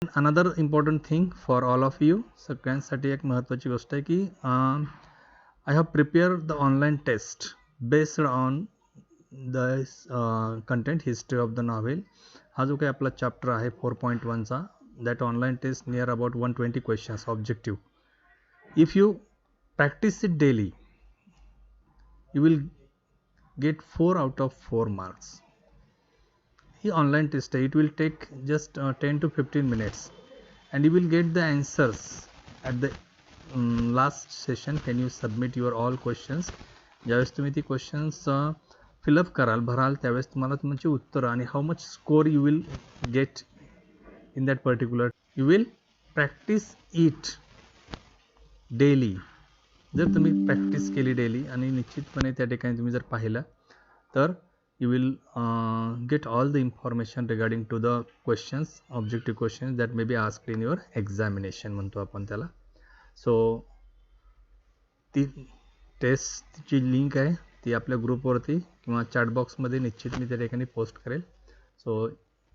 Another important thing for all of you, सगळ्यांसाठी एक महत्त्वाची गोष्ट आहे की I have prepared the online test based on the content history of the novel. हा जो काही आपला चॅप्टर आहे 4.1 चा, that online test near about 120 questions objective. If you practice it daily, you will get 4 out of 4 marks. He online test, it will take just 10 to 15 minutes and you will get the answers at the last session when you submit your all questions. ज्यावेळेस तुम्ही ती questions fill up कराल, भराल, त्यावेळेस तुम्हाला तुमची उत्तरं आणि how much score you will get in that particular, you will practice it daily. जर तुम्ही प्रॅक्टिस केली डेली आणि निश्चितपणे त्या ठिकाणी तुम्ही जर पाहिलं तर you will get all the information regarding to the questions, objective questions that may be asked in your examination म्हणतो आपण त्याला. सो ती टेस्टची लिंक आहे ती आपल्या ग्रुपवरती किंवा चॅट बॉक्समध्ये निश्चित मी त्या ठिकाणी पोस्ट करेल. So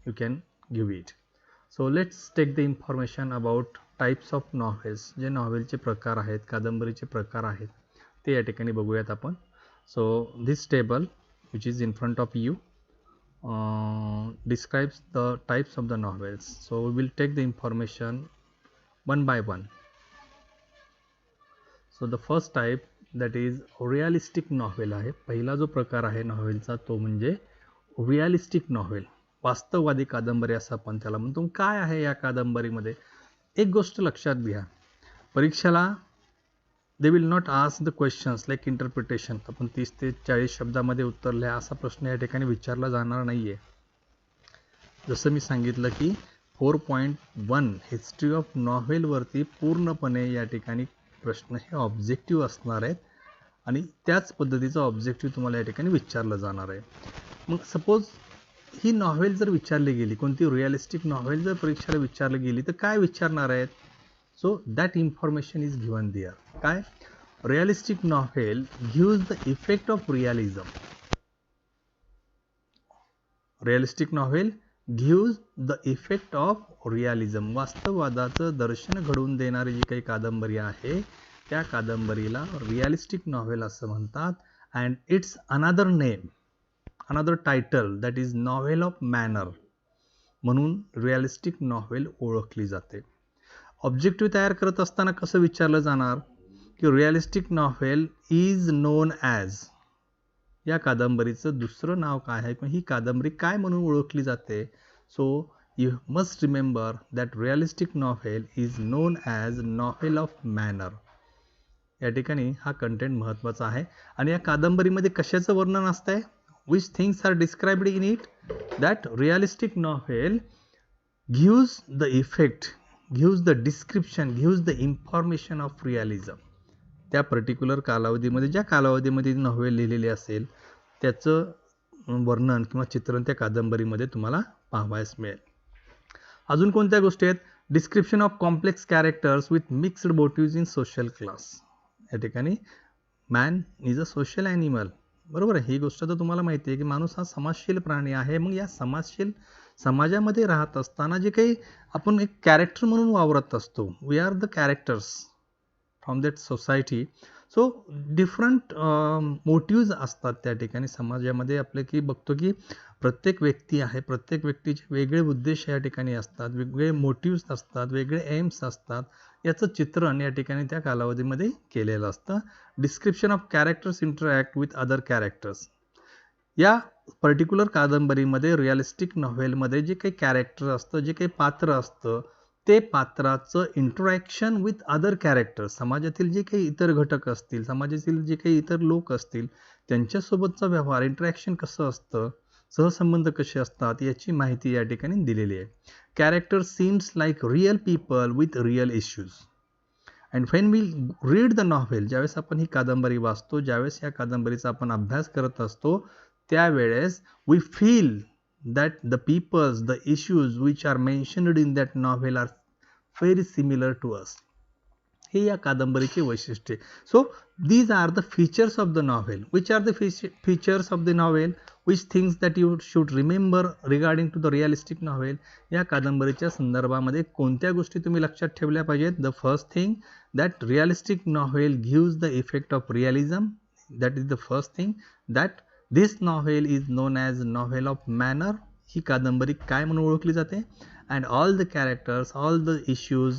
you can give it. So let's take the information about types of novels. जे नॉव्हेलचे प्रकार आहेत, कादंबरीचे प्रकार आहेत, ते या ठिकाणी बघूयात आपण. So this table which is in front of you describes the types of the novels. So we will take the information one by one. So the first type, that is realistic novel आहे. पहिला जो प्रकार आहे नॉव्हेलचा तो म्हणजे realistic novel, वास्तववादी कादंबरी असं आपण त्याला म्हणतो. काय आहे या कादंबरीमध्ये? एक गोष्ट लक्षात घ्या, परीक्षेला they will not ask the questions like interpretation. आपण 30 ते 40 शब्दामध्ये उत्तर लिहा असा प्रश्न या ठिकाणी विचारला जाणार नाही आहे. जसं मी सांगितलं की 4.1 हिस्ट्री ऑफ नॉव्हेलवरती पूर्णपणे या ठिकाणी प्रश्न हे ऑब्जेक्टिव्ह असणार आहेत आणि त्याच पद्धतीचं ऑब्जेक्टिव्ह तुम्हाला या ठिकाणी विचारलं जाणार आहे. मग सपोज ही नॉव्हेल जर विचारली गेली, कोणती रिअलिस्टिक नॉव्हेल जर परीक्षेला विचारली गेली तर काय विचारणार आहेत? So that information is given there. काय? Realistic novel gives the effect of realism. Realistic novel gives the effect of realism. वास्तववादाचं दर्शन घडवून देणारी जी काही कादंबरी आहे त्या कादंबरीला रिअलिस्टिक नॉव्हेल असं म्हणतात. and it's another name, another title, that is novel of manner म्हणून रिअलिस्टिक नॉव्हेल ओळखली जाते. ऑब्जेक्टिव्ह तयार करत असताना कसं विचारलं जाणार की realistic novel is known as, या कादंबरीचं दुसरं नाव काय आहे किंवा ही कादंबरी काय म्हणून ओळखली जाते. So you must remember that realistic novel is known as novel of manner. या ठिकाणी हा कंटेंट महत्त्वाचा आहे. आणि या कादंबरीमध्ये कशाचं वर्णन असतंय? Which things are described in it? That realistic novel gives the effect, gives the description, gives the information of realism. त्या पर्टिक्युलर कालावधीमध्ये, ज्या कालावधीमध्ये नॉव्हेल लिहिलेली असेल त्याचं वर्णन किंवा चित्रण त्या कादंबरीमध्ये तुम्हाला पाहावयास मिळेल. अजून कोणत्या गोष्टी आहेत? Description of complex characters with mixed motives in social class. या ठिकाणी man is a social animal, बरोबर आहे. ही गोष्ट तर तुम्हाला माहिती आहे की माणूस हा समाजशील प्राणी आहे. मग या समाजशील समाजामध्ये राहत असताना जे काही आपण एक कॅरेक्टर म्हणून वावरत असतो, we are the characters from that society. So different motives असतात त्या ठिकाणी समाजामध्ये आपले, की बघतो की प्रत्येक व्यक्ती आहे, प्रत्येक व्यक्तीचे वेगळे उद्देश या ठिकाणी असतात, वेगळे मोटिव्स असतात, वेगळे एम्स असतात. याचं चित्रण या ठिकाणी त्या कालावधीमध्ये केलेलं असतं. Description of characters interact with other characters. या पर्टिक्युलर कादंबरीमध्ये रिअलिस्टिक नॉव्हेलमध्ये जे काही कॅरेक्टर असतं, जे काही पात्र असतं, ते पात्राचं इंटरॅक्शन विथ अदर कॅरेक्टर्स, समाजातील जे काही इतर घटक असतील, समाजातील जे काही इतर लोक असतील त्यांच्यासोबतचा व्यवहार, इंटरॅक्शन कसं असतं, सहसंबंध कसे असतात याची माहिती या ठिकाणी दिलेली आहे. Character seems like real people with real issues. And when we read the novel, ज्यावेळेस आपण ही कादंबरी वाचतो, ज्यावेळेस या कादंबरीचा आपण अभ्यास करत असतो, त्यावेळेस we feel that the peoples, the issues which are mentioned in that novel are very similar to us. हे या कादंबरीचे वैशिष्ट्य. So these are the features of the novel. Which are the features of the novel? Which things that you should remember regarding to the realistic novel. या कादंबरीच्या संदर्भामध्ये कोणत्या गोष्टी तुम्ही लक्षात ठेवल्या पाहिजेत. The first thing that realistic novel gives the effect of realism. That is the first thing. That this novel is known as novel of manner. ही कादंबरी काय म्हणून ओळखली जाते. And all the characters, all the issues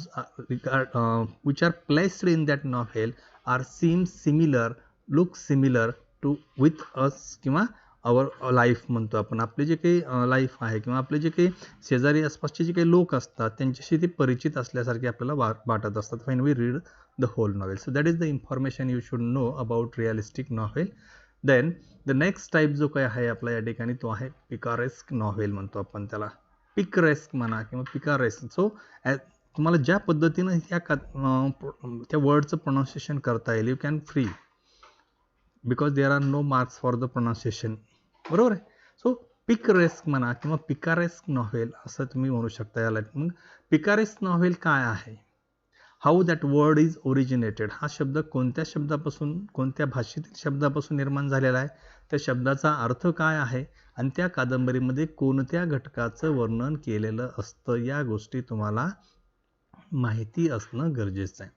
which are placed in that novel are seem similar, look similar to with us किंवा our life म्हणतो आपण. आपले जे काही लाईफ आहे किंवा आपले जे काही शेजारी आसपासचे जे काही लोक असतात त्यांच्याशी ते परिचित असल्यासारखे आपल्याला वाटत असतात when we read the whole novel. So that is the information you should know about realistic novel. Then the next type जो काही आहे आपला या ठिकाणी तो आहे पिकारेस्क नॉव्हेल म्हणतो आपण त्याला. पिकरेस्क म्हणा किंवा पिकारेस्क. सो तुम्हाला ज्या पद्धतीनं त्या वर्डचं प्रोनाऊन्सिएशन करता येईल you can free because there are no marks for the pronunciation. बरोबर आहे. सो पिकरेस्क म्हणा किंवा पिकारेस्क नॉव्हेल असं तुम्ही म्हणू शकता याला. मग पिकारेस्क नॉव्हेल काय आहे. How that word is originated. हा शब्द कोणत्या शब्दापासून कोणत्या भाषेतील शब्दापासून निर्माण झालेला आहे. त्या शब्दाचा अर्थ काय आहे आणि त्या कादंबरीमध्ये कोणत्या घटकाचं वर्णन केलेलं असतं या गोष्टी तुम्हाला माहिती असणं गरजेचं आहे.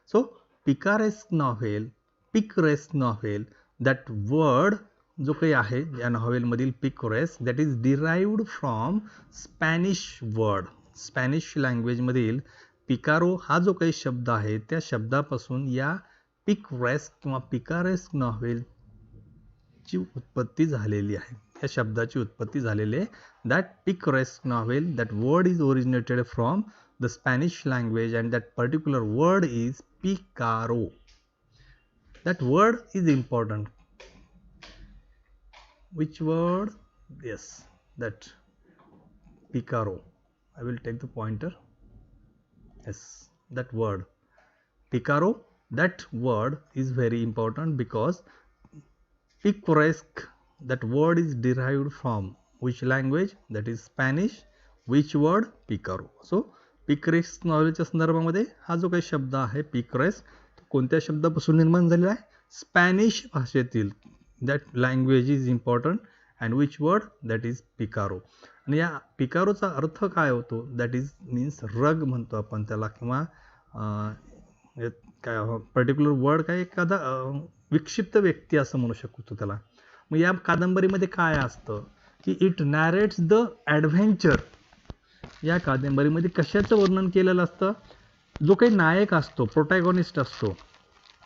So picaresque novel, picaresque novel, that word जो काही आहे या नॉव्हेलमधील picaresque that is derived from Spanish word. Spanish लँग्वेजमधील पिकारो हा जो काही शब्द आहे त्या शब्दापासून या पिकरेस्क किंवा पिकारेस्क नॉव्हेलची उत्पत्ती झालेली आहे. या शब्दाची उत्पत्ती झालेली आहे. That picaresque novel, that word is originated from the Spanish language and that particular word is picaro. That word is important. Which word. Yes, that picaro. I will take the pointer. Yes, that word picaro, that word is very important because picaresque, that word is derived from which language. That is Spanish. Which word. Picaro. So picaresque नॉव्हेलच्या संदर्भामध्ये हा जो काही शब्द आहे पिकरेस्क तो कोणत्या शब्दापासून निर्माण झालेला आहे. स्पॅनिश भाषेतील. That language is important and which word. That is picaro. आणि या पिकारोचा अर्थ काय होतो. दॅट इज मीन्स रग म्हणतो आपण त्याला किंवा काय पर्टिक्युलर वर्ड काय एखादा विक्षिप्त व्यक्ती असं म्हणू शकतो त्याला. मग या कादंबरीमध्ये काय असतं की इट नॅरेट्स द ॲडव्हेंचर. या कादंबरीमध्ये कशाचं वर्णन केलेलं असतं. जो काही नायक असतो प्रोटॅगॉनिस्ट असतो.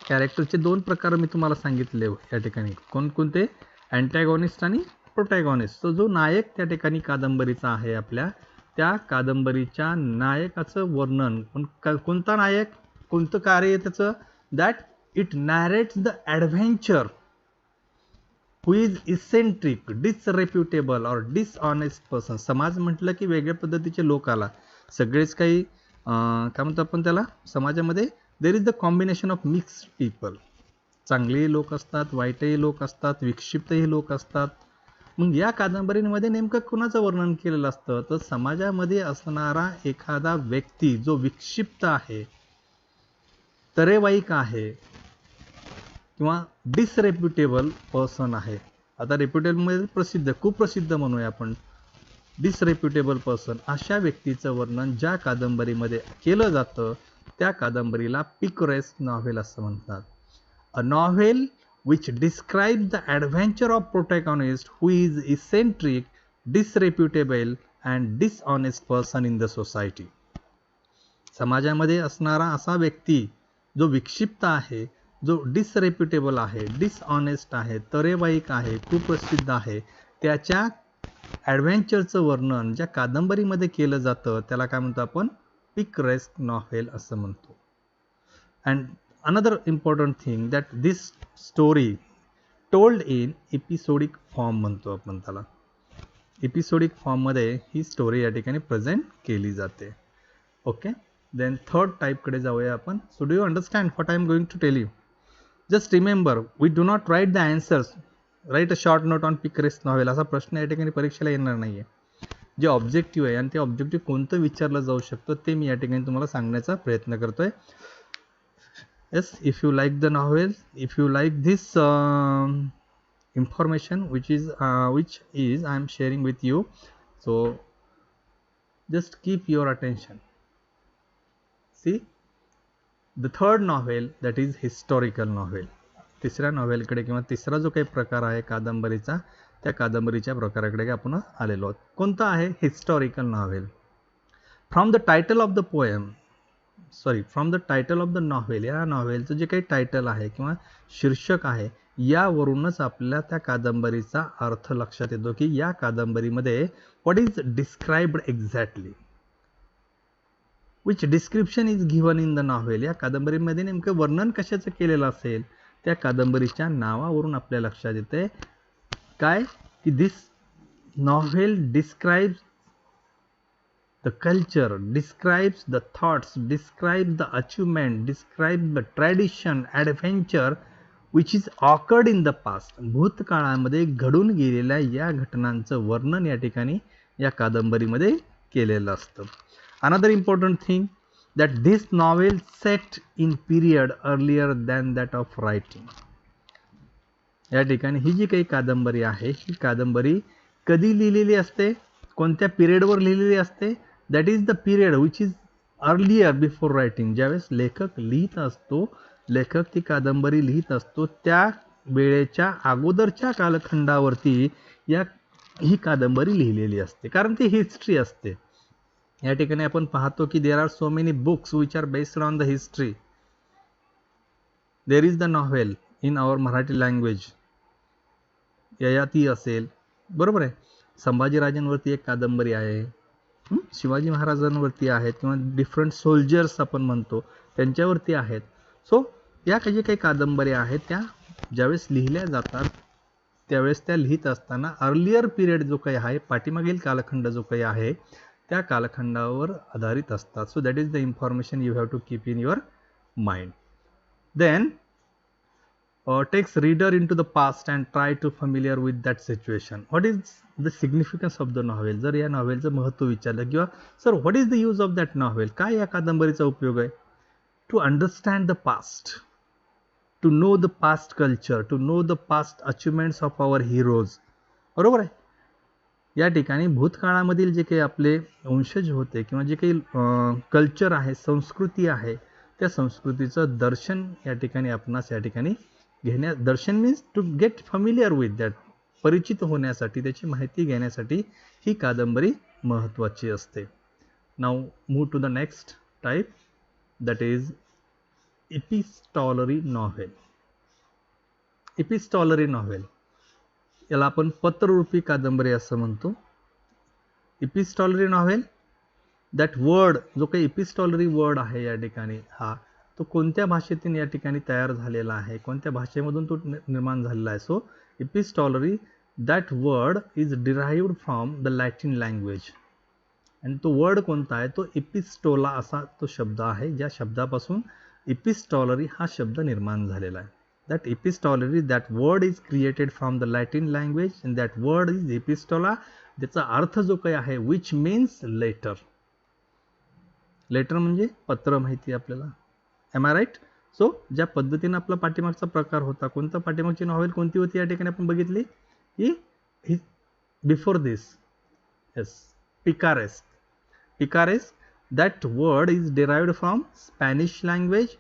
कॅरेक्टरचे दोन प्रकार मी तुम्हाला सांगितले या ठिकाणी. कोणकोणते. अँटॅगॉनिस्ट आणि प्रोटॅगॉनिस्ट. तो जो नायक त्या ठिकाणी कादंबरीचा आहे आपल्या त्या कादंबरीच्या नायकाचं वर्णन. कोणता नायक कोणतं कार्य आहे त्याचं. That it narrates the adventure who is eccentric, disreputable और डिसऑनेस्ट पर्सन. समाज म्हटलं की वेगळ्या पद्धतीचे लोक आला. सगळेच काही काय म्हणतो आपण त्याला. समाजामध्ये देर is the combination of mixed people. चांगलेही लोक असतात, वाईटही लोक असतात, विक्षिप्तही लोक असतात. मग या कादंबरीमध्ये नेमकं कुणाचं वर्णन केलेलं असतं तर समाजामध्ये असणारा एखादा व्यक्ती जो विक्षिप्त आहे, तरेवाईक आहे किंवा डिसरेप्युटेबल पर्सन आहे. आता रेप्युटेबलमध्ये प्रसिद्ध, खूप प्रसिद्ध म्हणूया आपण. डिसरेप्युटेबल पर्सन अशा व्यक्तीचं वर्णन ज्या कादंबरीमध्ये केलं जातं त्या कादंबरीला पिकरेस्क नॉव्हेल असं म्हणतात. अ novel which describes the adventure of protagonist who is eccentric, disreputable and dishonest person in the society. समाजामध्ये असणारा असा व्यक्ती जो विक्षिप्त आहे, जो डिसरेप्युटेबल आहे, डिसऑनेस्ट आहे, तरेवाईक आहे, खूप प्रसिद्ध आहे, त्याच्या ॲडव्हेंचरचं वर्णन ज्या कादंबरीमध्ये केलं जातं त्याला काय म्हणतो आपण. पिकरेस्क नॉव्हेल असं म्हणतो. And another important thing that this story told in episodic form म्हणतो आपण त्याला. एपिसोडिक फॉर्ममध्ये ही स्टोरी या ठिकाणी प्रेझेंट केली जाते. ओके. देन थर्ड टाईपकडे जाऊया आपण. So do you understand what I am going to tell you. Just remember we do not write the answers. Write a short note on picaresque novel असा प्रश्न या ठिकाणी परीक्षेला येणार नाही आहे. जे ऑब्जेक्टिव्ह आहे आणि ते ऑब्जेक्टिव्ह कोणतं विचारलं जाऊ शकतं ते मी या ठिकाणी तुम्हाला सांगण्याचा प्रयत्न करतोय. Yes, if you like the novel, if you like this information which is I am sharing with you. So just keep your attention. See the third novel, that is historical novel. तिसऱ्या नॉव्हेलकडे किंवा तिसरा जो काही प्रकार आहे कादंबरीचा, त्या कादंबरीच्या प्रकाराकडे आपण आलेलो आहोत. कोणता आहे? Historical novel. From the title of the poem, from the title of the novel, या नॉव्हेलचं जे काही टायटल आहे किंवा शीर्षक आहे, यावरूनच आपल्याला त्या कादंबरीचा अर्थ लक्षात येतो की या कादंबरीमध्ये what is described exactly, which description is given in the novel. या कादंबरीमध्ये नेमकं वर्णन कशाचं केलेलं असेल, त्या कादंबरीच्या नावावरून आपल्या लक्षात येते काय की this novel describes the culture, describes the thoughts, describes the achievement, describes the tradition, adventure which is occurred in the past. भूतकाळामध्ये घडून गेलेल्या या घटनांचं वर्णन या ठिकाणी या कादंबरीमध्ये केलेलं असतं. Another important thing that this novel set in period earlier than that of writing. या ठिकाणी ही जी काही कादंबरी आहे, ही कादंबरी कधी लिहिलेली असते, कोणत्या पिरियडवर लिहिलेली असते? That is the period which is earlier before writing. ज्यावेळेस लेखक लिहित असतो, लेखक ती कादंबरी लिहित असतो, त्या वेळेच्या अगोदरच्या कालखंडावरती ही कादंबरी लिहिलेली असते, कारण ती हिस्ट्री असते. या ठिकाणी आपण पाहतो की there are so many books which are based on the history. There is the novel in our Marathi language, Yayati असेल, बरोबर आहे. संभाजीराजांवरती एक कादंबरी आहे, शिवाजी महाराजांवरती आहेत, किंवा डिफरंट सोल्जर्स आपण म्हणतो त्यांच्यावरती आहेत. सो या काही काही कादंबऱ्या आहेत त्या ज्यावेळेस लिहिल्या जातात त्यावेळेस त्या लिहित असताना अर्लियर पिरियड जो काही आहे, पाठीमागील कालखंड जो काही आहे, त्या कालखंडावर आधारित असतात. So that is the information you have to keep in your mind. Then takes reader into the past and try to familiar with that situation. What is the significance of the novel? जर या नॉव्हेलचं महत्त्व विचारलं किंवा sir what is the use of that novel, काय या कादंबरीचा उपयोग आहे? To understand the past, to know the past culture, to know the past achievements of our heroes. बरोबर आहे. या ठिकाणी भूतकाळामधील जे काही आपले वंशज होते किंवा जे काही कल्चर आहे, संस्कृती आहे, त्या संस्कृतीचं दर्शन या ठिकाणी आपणास या ठिकाणी दर्शन means to get familiar with that, परिचित होण्यासाठी, त्याची माहिती घेण्यासाठी ही कादंबरी महत्त्वाची असते. Now move to the next type, that is epistolary novel. Epistolary novel याला आपण पत्ररूपी कादंबरी असं म्हणतो. एपिस्टॉलरी नॉव्हेल, दॅट वर्ड, जो काही एपिस्टॉलरी वर्ड आहे या ठिकाणी, हा तो कोणत्या भाषेतून या ठिकाणी तयार झालेला आहे, कोणत्या भाषेमधून तो निर्माण झालेला आहे. So epistolary, that word is derived from the Latin language. आणि तो वर्ड कोणता आहे? तो एपिस्टोला असा तो शब्द आहे, ज्या शब्दापासून एपिस्टॉलरी हा शब्द निर्माण झालेला आहे. That epistolary, that word is created from the Latin language and that word is epistola. त्याचा अर्थ जो काही आहे, विच मीन्स लेटर. लेटर म्हणजे पत्र, माहिती आपल्याला. M I right? सो ज्या पद्धतीने आपला पाठीमागचा प्रकार होता, कोणता पाठीमागची नॉव्हेल कोणती होती या ठिकाणी आपण बघितली की before this, yes, picaresque. Picaresque, that word is derived from Spanish language.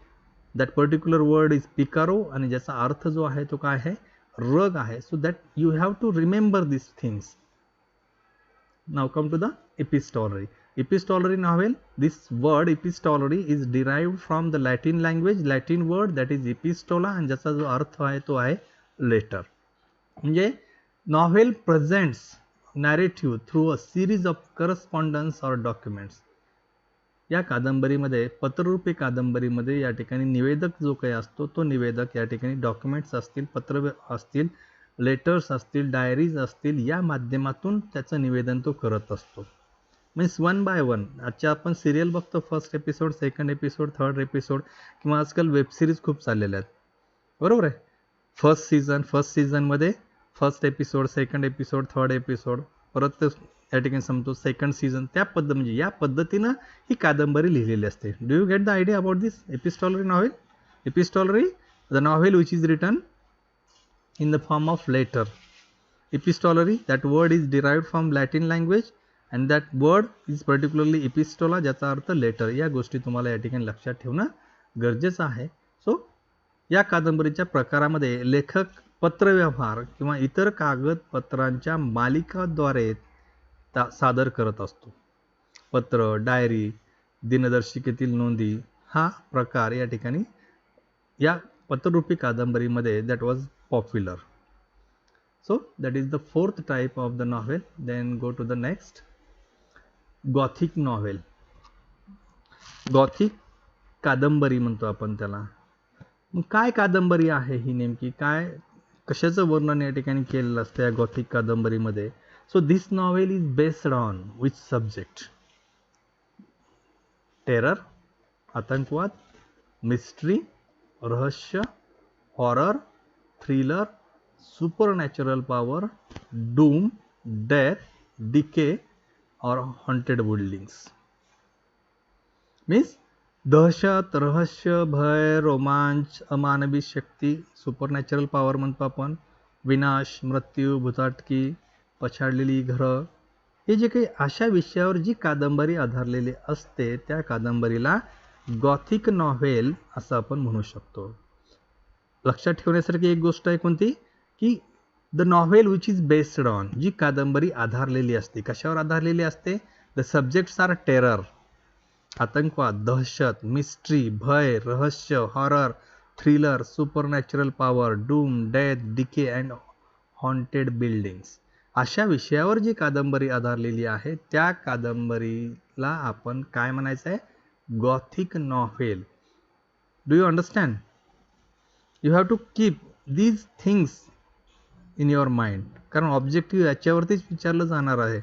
That particular word is picaro, आणि ज्याचा अर्थ जो आहे तो काय आहे? रग आहे. So that you have to remember this things. Now come to the epistolary. Epistolary novel, this word epistolary is derived from the Latin language, Latin word that is epistola, आणि ज्याचा जो अर्थ आहे तो आहे लेटर. म्हणजे novel presents narrative through a series of correspondence और documents. या कादंबरीमध्ये, पत्ररूपी कादंबरीमध्ये या ठिकाणी निवेदक जो काही असतो तो निवेदक या ठिकाणी डॉक्युमेंट्स असतील, पत्र असतील, लेटर्स असतील, डायरीज असतील, या माध्यमातून त्याचं निवेदन तो करत असतो. Means one by one. आजच्या आपण सिरियल बघतो, first episode, second episode, third episode, किंवा आजकाल वेबसिरीज खूप चाललेल्या आहेत, बरोबर आहे. फर्स्ट सीझनमध्ये first episode, second episode, third episode, परत या ठिकाणी समजतो सेकंड सीझन. त्या म्हणजे या पद्धतीनं ही कादंबरी लिहिलेली असते. Do you get the idea about this epistolary novel? Epistolary, the novel which is written in the form of letter. Epistolary, that word is derived from Latin language and that word is particularly epistola, ज्याचा अर्थ letter. या गोष्टी तुम्हाला या ठिकाणी लक्षात ठेवणं गरजेचं आहे. सो या कादंबरीच्या प्रकारामध्ये लेखक पत्रव्यवहार किंवा इतर कागदपत्रांच्या मालिकाद्वारे सादर करत असतो. पत्र, डायरी, दिनदर्शिकेतील नोंदी हा प्रकार या ठिकाणी या पत्ररूपी कादंबरीमध्ये that was popular. So that is the fourth type of the novel. Then go to the next, Gothic novel. Gothic कादंबरी म्हणतो आपण त्याला. मग काय कादंबरी आहे ही नेमकी, काय कशाचं वर्णन या ठिकाणी केलेलं असतं या गॉथिक कादंबरीमध्ये. So this novel is based on which subject? Terror, आतंकवाद, मिस्ट्री, रहस्य, horror, thriller, supernatural power, doom, death, decay or haunted buildings. Means दहशत, रहस्य, भय, रोमांच, अमानवी शक्ती, सुपरनॅचरल पॉवर म्हणतो आपण, विनाश, मृत्यू, भुताटकी, पछाडलेली घरं, हे जे काही अशा विषयावर जी कादंबरी आधारलेली असते त्या कादंबरीला गॉथिक नॉव्हेल असं आपण म्हणू शकतो. लक्षात ठेवण्यासारखी एक गोष्ट आहे कोणती की the novel which is based on, जी कादंबरी आधारलेली असते. कशावर आधारलेली असते? द सब्जेक्ट्स आर टेरर, आतंकवाद, दहशत, मिस्ट्री, भय, रहस्य, horror, thriller, supernatural power, doom, death, decay and haunted buildings. अशा विषयावर जी कादंबरी आधारलेली आहे त्या कादंबरीला आपण काय म्हणायचं आहे? Gothic novel. Do you understand? You have to keep these things in your mind, कारण ऑब्जेक्टिव्ह याच्यावरतीच विचारलं जाणार आहे.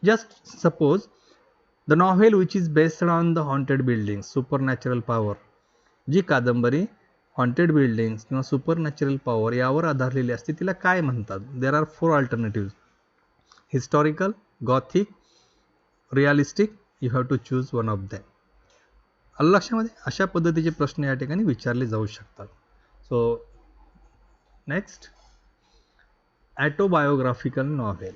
Just suppose the novel which is based on the haunted buildings, supernatural power, जी कादंबरी हॉन्टेड बिल्डिंग्स किंवा सुपरनॅचरल पॉवर यावर आधारलेली असते तिला काय म्हणतात? There are 4 alternative: historical, Gothic, realistic. You have to choose one of them. आलं लक्षामध्ये? अशा पद्धतीचे प्रश्न या ठिकाणी विचारले जाऊ शकतात. So next, autobiographical novel.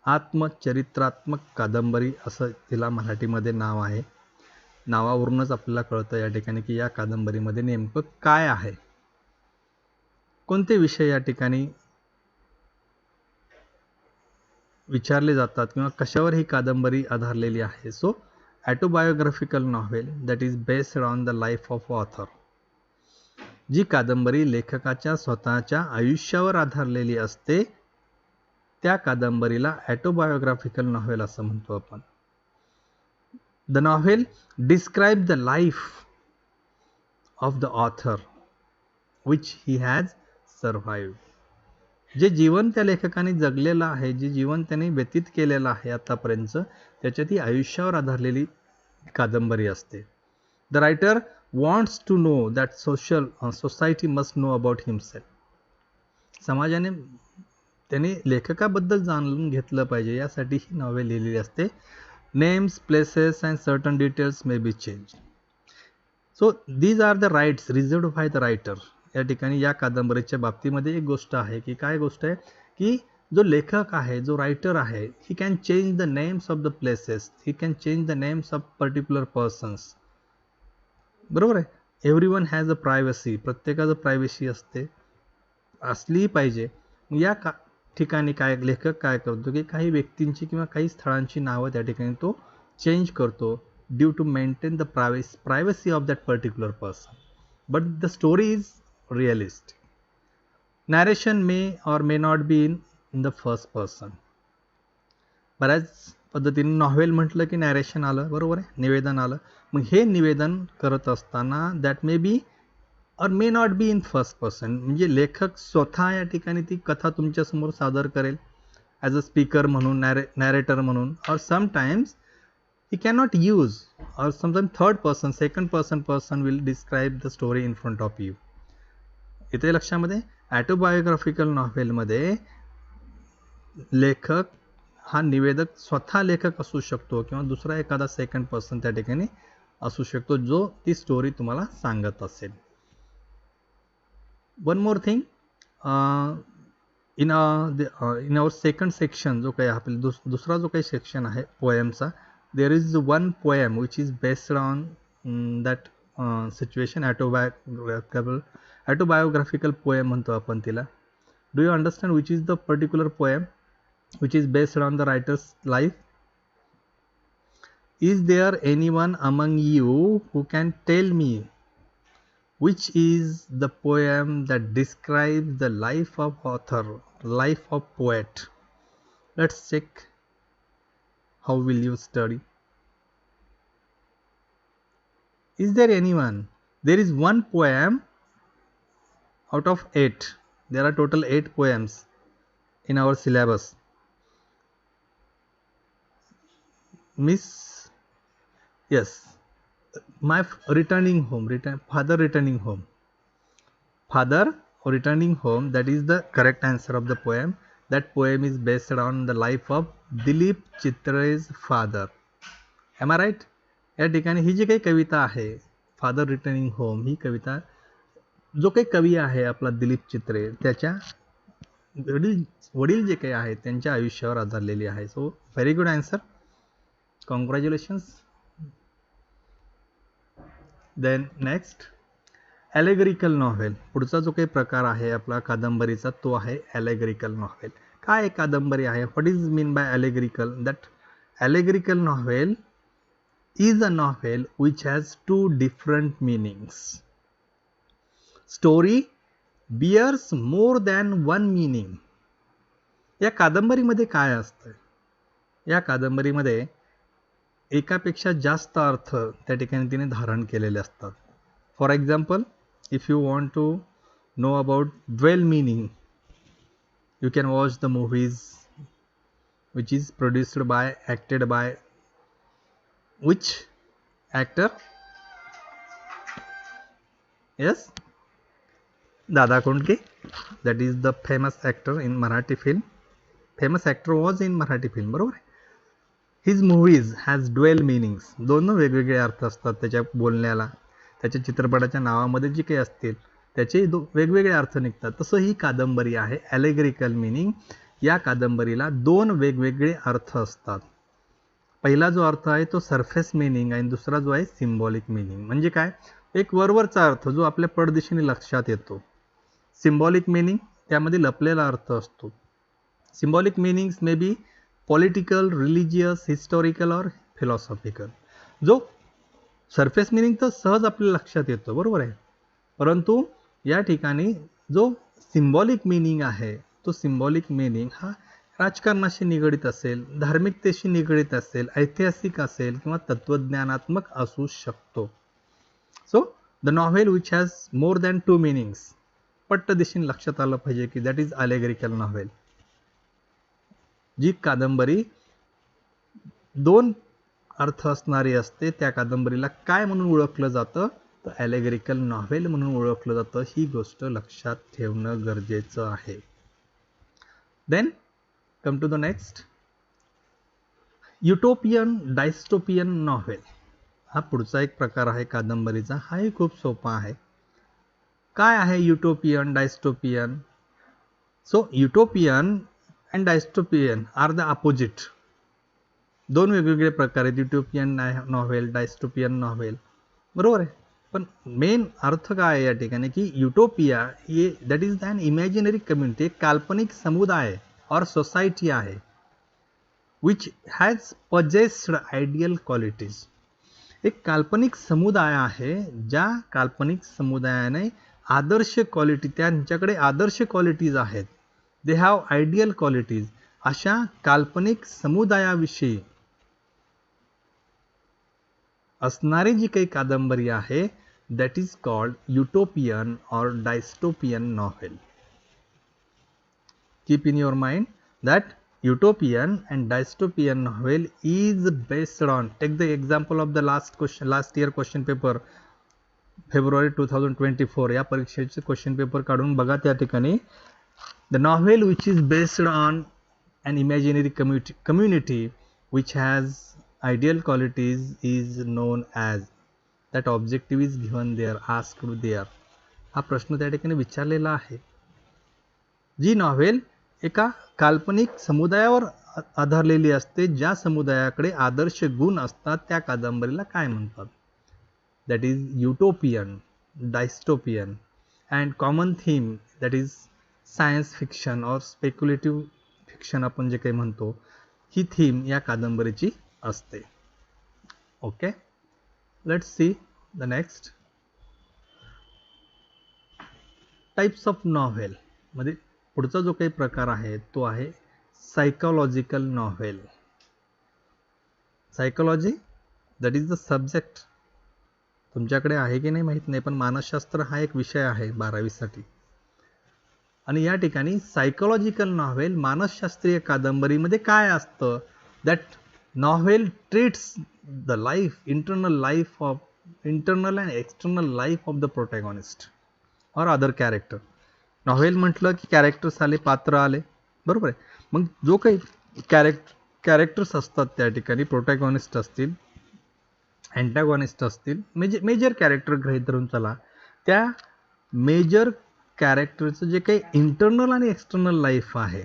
आत्मचरित्रात्मक कादंबरी असं तिला मराठीमध्ये नाव आहे. नावावरूनच आपल्याला कळतं या ठिकाणी की या कादंबरीमध्ये नेमकं काय आहे, कोणते विषय या ठिकाणी विचारले जातात किंवा कशावर ही कादंबरी आधारलेली आहे. So autobiographical novel that is based on the life of author. जी कादंबरी लेखकाच्या स्वतःच्या आयुष्यावर आधारलेली असते त्या कादंबरीला ऑटोबायोग्राफिकल नॉव्हेल असं म्हणतो आपण. The novel describe the life of the author which he has survived. जे जीवन त्या लेखकाने जगलेलं आहे, जे जीवन त्याने व्यतीत केलेलं आहे आतापर्यंत, त्याच्यात ही आयुष्यावर आधारलेली कादंबरी असते. The writer wants to know that society must know about himself. समाजाने त्याने लेखकाबद्दल जाणून घेतलं पाहिजे यासाठी ही नॉव्हेल लिहिलेली असते. Names, places and certain details may be change. So these are the rights reserved by the writer. या ठिकाणी या कादंबरीच्या बाबतीमध्ये एक गोष्ट आहे की काय गोष्ट आहे की जो लेखक आहे, जो रायटर आहे, he can change the names of the places, he can change the names of particular persons. बरोबर आहे? Everyone has a privacy. प्रत्येकाचं प्रायव्हसी असली पाहिजे. या ठिकाणी काय लेखक काय करतो की काही व्यक्तींची किंवा काही स्थळांची नावं त्या ठिकाणी तो चेंज करतो due to maintain the privacy of that particular person. But the story is realistic. Narration may or may not be in the first person. बऱ्याच पद्धतीने नॉव्हेल म्हटलं की नॅरेशन आलं, बरोबर आहे, निवेदन आलं. मग हे निवेदन करत असताना दॅट मे बी और मे not be in first person, म्हणजे लेखक स्वतः या ठिकाणी ती कथा तुमच्यासमोर सादर करेल ॲज अ स्पीकर म्हणून, नॅरेटर म्हणून, और समटाइम्स ही कॅनॉट यूज, और sometimes third person, second person will describe the story in front of you. इथे लक्षामध्ये ऑटोबायोग्राफिकल नॉव्हेलमध्ये लेखक हा निवेदक स्वतः लेखक असू शकतो किंवा दुसरा एखादा सेकंड पर्सन त्या ठिकाणी असू शकतो जो ती स्टोरी तुम्हाला सांगत असेल. One more thing, in our second section जो काही आपला दुसरा जो काही सेक्शन आहे पोएमचा, there is one poem which is based on that situation. Autobiographical poem म्हणतो आपण तिला. Do you understand which is the particular poem which is based on the writer's life? Is there anyone among you who can tell me which is the poem that describes the life of author, life of poet? Let's check. How will you study? Is there anyone? There is one poem out of 8. There are total 8 poems in our syllabus. Miss, yes, my returning home, father returning home, father returning home, that is the correct answer of the poem. That poem is based on the life of Dilip Chitre's father. Am I right? या ठिकाणी ही जी काही कविता आहे father returning home, ही कविता जो काही कवी आहे आपला दिलीप चित्रे, त्याच्या वडील जे काही आहेत त्यांच्या आयुष्यावर आधारलेली आहे. So very good answer, congratulations. Then next, allegorical novel. पुढचा जो काही प्रकार आहे आपला कादंबरीचा तो आहे ॲलेगरिकल नॉव्हेल. काय कादंबरी आहे? What is mean by allegorical? That allegorical novel is a novel which has 2 different meanings. Story bears more than one meaning. या कादंबरीमध्ये काय असतं? या कादंबरीमध्ये एकापेक्षा जास्त अर्थ त्या ठिकाणी तिने धारण केलेले असतात. For example, if you want to know about dwell meaning, you can watch the movies which is produced by, acted by which actor? Yes, Dada Kundke. That is the famous actor in Marathi film. Famous actor was in Marathi film, बरोबर. His movies has dual meanings. दोन वेगवेगळे अर्थ असतात त्याच्या बोलण्याला, त्याच्या चित्रपटाच्या नावामध्ये जे काही असतील त्याचे वेगवेगळे अर्थ निघतात. तसं ही कादंबरी आहे ॲलेगरिकल मीनिंग. या कादंबरीला 2 वेगवेगळे अर्थ असतात. पहिला जो अर्थ आहे तो सरफेस मीनिंग आणि दुसरा जो आहे सिम्बॉलिक मीनिंग. म्हणजे काय? एक वरवरचा अर्थ जो आपल्या पडदिशीने लक्षात येतो. सिम्बॉलिक मीनिंग त्यामध्ये लपलेला अर्थ असतो. Symbolic meanings may be political, religious, historical और फिलॉसॉफिकल. जो सरफेस मीनिंग तर सहज आपल्या लक्षात येतो, बरोबर आहे. परंतु या ठिकाणी जो सिम्बॉलिक मीनिंग आहे तो सिम्बॉलिक मीनिंग हा राजकारणाशी निगडित असेल, धार्मिकतेशी निगडित असेल, ऐतिहासिक असेल किंवा तत्वज्ञानात्मक असू शकतो. So the novel which has more than 2 meanings, पट्टदिशीने लक्षात आलं पाहिजे की दॅट इज ॲलेगरिकल नॉव्हेल. जी कादंबरी 2 अर्थ असणारी असते त्या कादंबरीला काय म्हणून ओळखलं जातं? तर ॲलेगरिकल नॉव्हेल म्हणून ओळखलं जातं. ही गोष्ट लक्षात ठेवणं गरजेचं आहे. Then come to the next, utopian dystopian novel. हा पुढचा एक प्रकार आहे कादंबरीचा. हाही खूप सोपा आहे. काय आहे utopian, dystopian? So utopian and dystopian are the opposite. 2 वेगवेगळे प्रकार आहेत, युटोपियन नॉव्हेल, डायस्टोपियन नॉव्हेल, बरोबर आहे. पण मेन अर्थ काय आहे या ठिकाणी की युटोपिया हे that is an imaginary community, एक काल्पनिक समुदाय और सोसायटी आहे which has possessed ideal qualities. एक काल्पनिक समुदाय आहे ज्या काल्पनिक समुदायाने आदर्श क्वालिटी, त्यांच्याकडे आदर्श क्वालिटीज आहेत. They have ideal qualities. अशा काल्पनिक समुदायाविषयी असणारी जी काही कादंबरी आहे दॅट इज कॉल्ड युटोपियन और dystopian novel. Keep in your mind that utopian and dystopian novel is based on, take the example of the last year question paper February 2024. या परीक्षेचे question paper काढून बघा. त्या ठिकाणी the novel which is based on an imaginary community which has ideal qualities is known as that objective is given there, asked there. हा प्रश्न त्या ठिकाणी विचारलेला आहे. जी नॉव्हेल एका काल्पनिक समुदायावर आधारलेली असते, ज्या समुदायाकडे आदर्श गुण असतात, त्या कादंबरीला काय म्हणतात? That is utopian, dystopian and common theme that is science fiction और स्पेक्युलेटिव्ह फिक्शन आपण जे काही म्हणतो, ही थीम या कादंबरीची असते. Okay, let's see the next types of novel. मध्ये पुढचा जो काही प्रकार आहे तो आहे psychological novel. Psychology that is the subject. तुमच्याकडे आहे की नाही माहीत नाही, पण मानसशास्त्र हा एक विषय आहे 12वी साठी. आणि या ठिकाणी सायकोलॉजिकल नॉव्हेल, मानसशास्त्रीय कादंबरीमध्ये काय असतं? That novel treats the life, internal and external life of the protagonist और अदर कॅरेक्टर. नॉव्हेल म्हटलं की कॅरेक्टर्स आले, पात्र आले, बरोबर आहे. मग जो काही कॅरेक्टर्स असतात त्या ठिकाणी, प्रोटॅगॉनिस्ट असतील, अँटॅगॉनिस्ट असतील, मेजर कॅरेक्टर गृहीत धरून चला, त्या मेजर कॅरेक्टरचं जे काही इंटरनल आणि एक्सटर्नल लाईफ आहे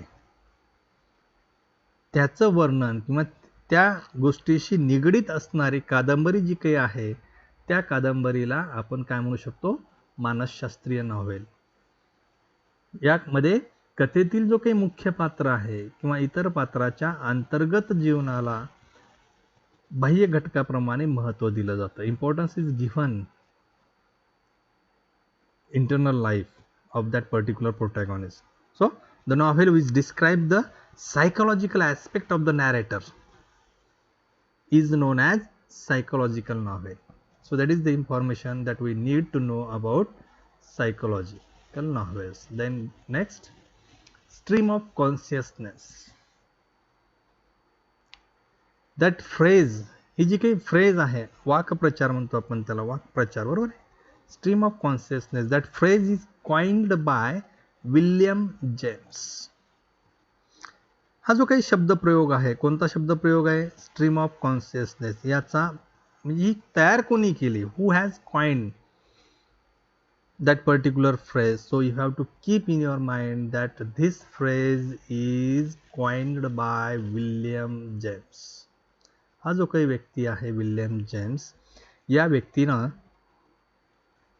त्याचं वर्णन किंवा त्या गोष्टीशी निगडीत असणारी कादंबरी जी काही आहे त्या कादंबरीला आपण काय म्हणू शकतो? मानसशास्त्रीय नॉव्हेल. यामध्ये कथेतील जो काही मुख्य पात्र आहे किंवा इतर पात्राच्या अंतर्गत जीवनाला बाह्य घटकाप्रमाणे महत्त्व दिलं जातं. Importance is given internal life of that particular protagonist. So the novel which describes the psychological aspect of the narrator is known as psychological novel. So that is the information that we need to know about psychological novels. Then next, stream of consciousness. That phrase, ही जी काही phrase आहे, वाक्प्रचार म्हणतो आपण त्याला, वाक्प्रचार, बरोबर आहे. Stream of consciousness, that phrase is coined by William James. हा जो काही शब्दप्रयोग आहे, कोणता शब्दप्रयोग आहे? Stream of consciousness. याचा म्हणजे ही तयार कोणी केली? Who has coined that particular phrase? So you have to keep in your mind that this phrase is coined by William James. हा जो काही व्यक्ती आहे विल्यम जेम्स, या व्यक्तीनं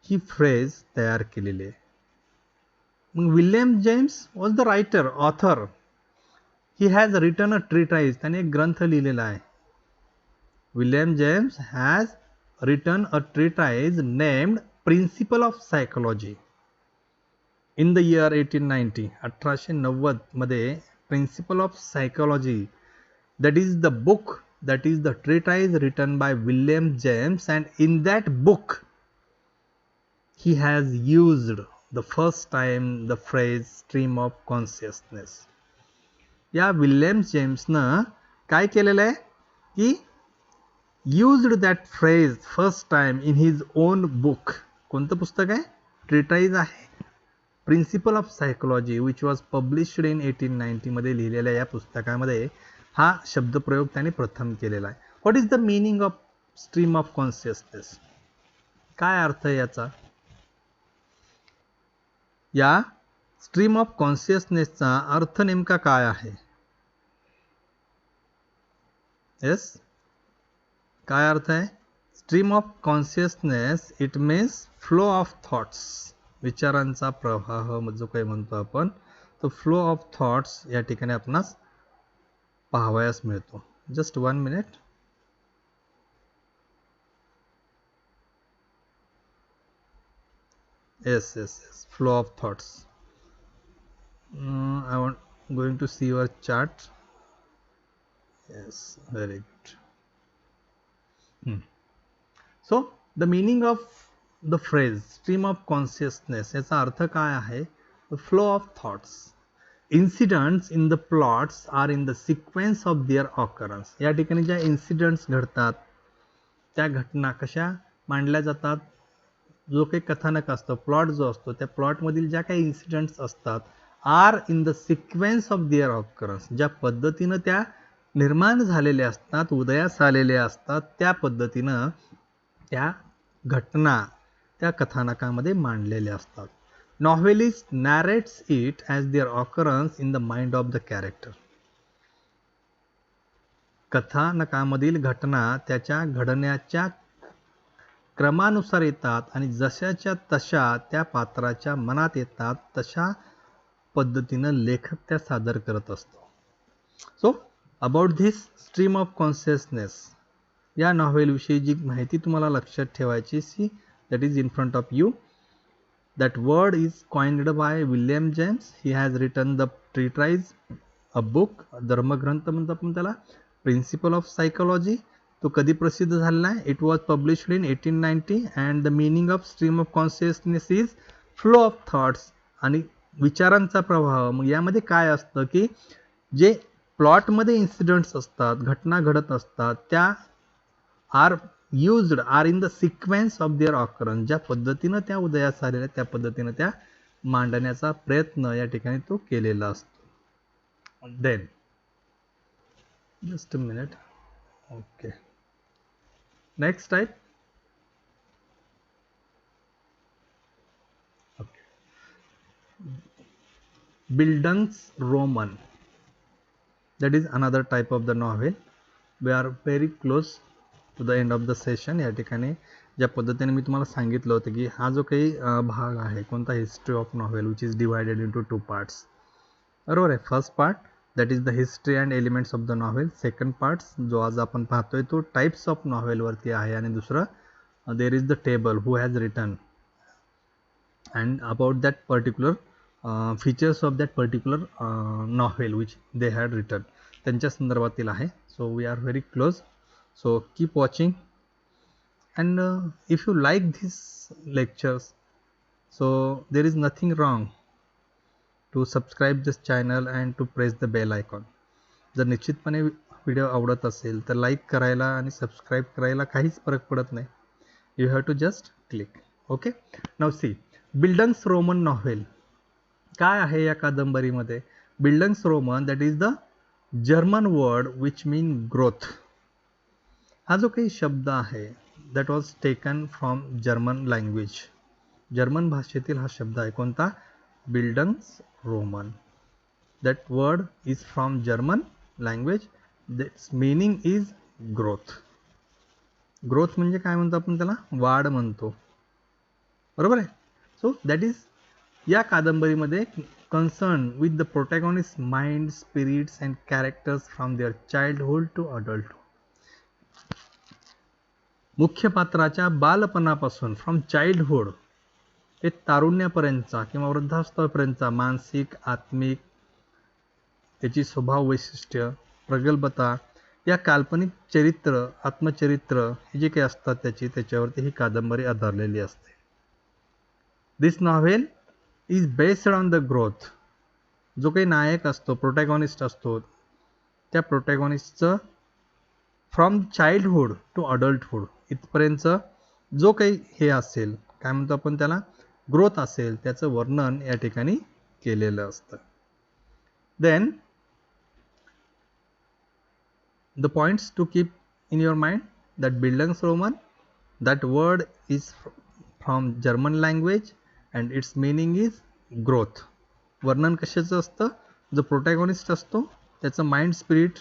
ही फ्रेज तयार केलेली आहे. मग William James was the writer, author. He has written a treatise, त्याने एक ग्रंथ लिहिलेला आहे. William James has written a treatise named principle of psychology in the year 1890. 1890 मध्ये principle of psychology, that is the book, that is the treatise written by William James, and in that book he has used the first time the phrase stream of consciousness. या William जेम्सनं काय केलेलं आहे की used that phrase first time in his own book. कोणतं पुस्तक आहे? Treatise आहे, principle of psychology, which was published in 1890 मध्ये लिहिलेल्या या पुस्तकामध्ये हा शब्दप्रयोग त्याने प्रथम केलेला आहे. What is the meaning of stream of consciousness? काय अर्थ आहे याचा? या स्ट्रीम ऑफ कॉन्शियसनेसचा अर्थ नेमका काय आहे? येस, काय अर्थ आहे? Stream of consciousness it means flow of thoughts, विचारांचा प्रवाह जो काही म्हणतो आपण, तो फ्लो ऑफ थॉट्स या ठिकाणी आपणास पाहावयास मिळतो. Just 1 minute. yes, flow of thoughts. I want going to see your chart. Yes, very good. So the meaning of the phrase stream of consciousness, याचा अर्थ काय आहे? The flow of thoughts. Incidents in the plots are in the sequence of their occurrence. या ठिकाणी ज्या incidents घडतात त्या घटना कशा मांडल्या जातात? जो काही कथानक असतं, प्लॉट जो असतो, त्या प्लॉटमधील ज्या काही इन्सिडेंट्स असतात, are in the sequence of their occurrence, ज्या पद्धतीनं त्या निर्माण झालेल्या असतात, उदयास आलेल्या असतात, त्या पद्धतीनं त्या घटना त्या कथानकामध्ये मांडलेल्या असतात. Novelist narrates it as their occurrence in the mind of the character. कथानकामधील घटना त्याच्या घडण्याच्या क्रमानुसार येतात आणि जशाच्या तशा त्या पात्राच्या मनात येतात तशा पद्धतीनं लेखक त्या सादर करत असतो. So about this stream of consciousness, या नॉव्हेलविषयी जी माहिती तुम्हाला लक्षात ठेवायची, see that is in front of you. That word is coined by William James. He has written the treatise, a book, धर्मग्रंथ म्हणतो आपण त्याला, प्रिन्सिपल ऑफ सायकोलॉजी. तो कधी प्रसिद्ध झालेला आहे? It was published in 1890 and the meaning of stream of consciousness is flow of thoughts. आणि विचारांचा प्रवाह. मग यामध्ये काय असतं की जे प्लॉटमध्ये इन्सिडेंट्स असतात, घटना घडत असतात, त्या R in the sequence of their occurrence. ज्या पद्धतीनं त्या उदयास आलेल्या त्या पद्धतीनं त्या मांडण्याचा प्रयत्न या ठिकाणी तो केलेला असतो. Then just a minute. Okay, next type. Bildungsroman. That is another type of the novel. We are very close to the end of the session. या ठिकाणी ज्या पद्धतीने मी तुम्हाला सांगितलं होतं की हा जो काही भाग आहे कोणता, history of novel, which is divided into 2 parts. बरोबर आहे. First part that is the history and elements of the novel. Second part जो आज आपण पाहतोय तो टाइप्स ऑफ नॉव्हेलवरती आहे. आणि दुसरं there is the table who has written and about that particular features of that particular novel which they had written, त्यांच्या संदर्भातील आहे. So we are very close. So keep watching, and if you like these lectures, so there is nothing wrong to subscribe this channel and to press the bell icon. जर निश्चितपणे video आवडत असेल तर like करायला आणि subscribe करायला काहीच फरक पडत नाही. You have to just click. Okay, now C bildungsroman novel. काय आहे या कादंबरीमध्ये? Bildungsroman that is the German word which mean growth. हा जो काही शब्द आहे that was taken from German language. German भाषेतील हा शब्द आहे. कोणता? Bildungsroman. That word is from German language. That's meaning is growth. Growth म्हणजे काय म्हणतो आपण त्याला? वाढ म्हणतो. बरोबर आहे. सो दॅट इज या कादंबरीमध्ये concern with the protagonist mind, spirits and characters from their childhood to adulthood. मुख्य पात्राच्या बालपणापासून फ्रॉम चाइल्डहुड ते तारुण्यापर्यंतचा किंवा वृद्धावस्थेपर्यंतचा मानसिक, आत्मिक, त्याची स्वभाव वैशिष्ट्य, प्रगल्भता, या काल्पनिक चरित्र, आत्मचरित्र हे जे काही असतात त्याच्यावरती ही कादंबरी आधारलेली असते. This novel is based on the growth. जो काही नायक असतो, प्रोटॅगॉनिस्ट असतो, त्या प्रोटॅगॉनिस्टचं फ्रॉम चाइल्डहुड टू अडल्टहुड इथपर्यंतचं जो काही हे असेल, काय म्हणतो आपण त्याला, ग्रोथ असेल, त्याचं वर्णन या ठिकाणी केलेलं असतं. Then the points to keep in your mind that Bildungsroman, that word is from German language and its meaning is growth. वर्णन कशाचं असतं? जो प्रोटॅगॉनिस्ट असतो त्याचं माइंड, स्पिरिट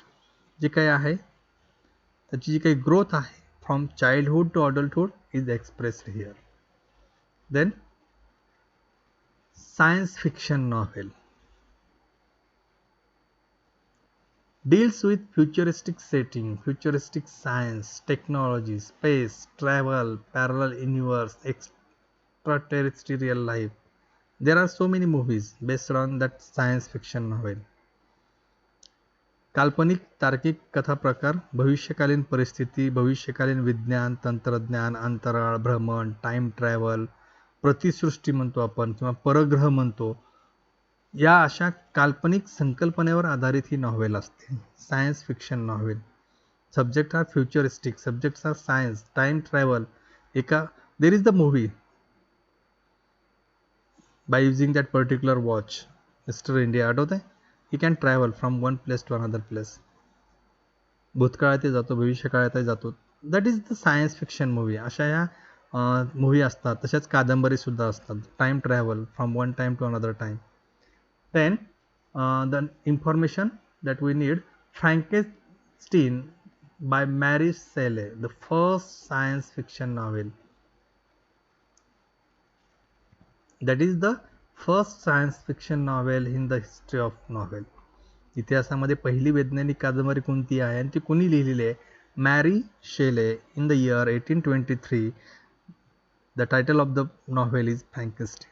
जे काही आहे त्याची जी काही ग्रोथ आहे from childhood to adulthood is expressed here. Then science fiction novel deals with futuristic setting, futuristic science, technology, space, travel, parallel universe, extraterrestrial life. There are so many movies based on that science fiction novel. काल्पनिक तार्किक कथा प्रकार, भविष्यकालीन परिस्थिती, भविष्यकालीन विज्ञान, तंत्रज्ञान, अंतराळ, भ्रमण, टाइम ट्रॅव्हल, प्रतिसृष्टी म्हणतो आपण किंवा परग्रह म्हणतो, या अशा काल्पनिक संकल्पनेवर आधारित ही नॉव्हेल असते. Science fiction novel. Subject are futuristic, subjects are science, time travel. There is the movie by using that particular watch, Mister India, आठवत आहे? He can travel from one place to another place. भूतकाळातही जातो, भविष्यकाळातही जातो. That is the science fiction movie. अशा या movie असतात तशाच कादंबरी सुद्धा असतात. Time travel from one time to another time. Then the information that we need, Frankenstein by Mary Shelley, the first science fiction novel. That is the first science fiction novel in the history of novel. इतिहासामध्ये पहिली वैज्ञानिक कादंबरी कोणती आहे आणि ती कोणी लिहिलेली आहे? Mary Shelley in the year 1823. The title of the novel is Frankenstein.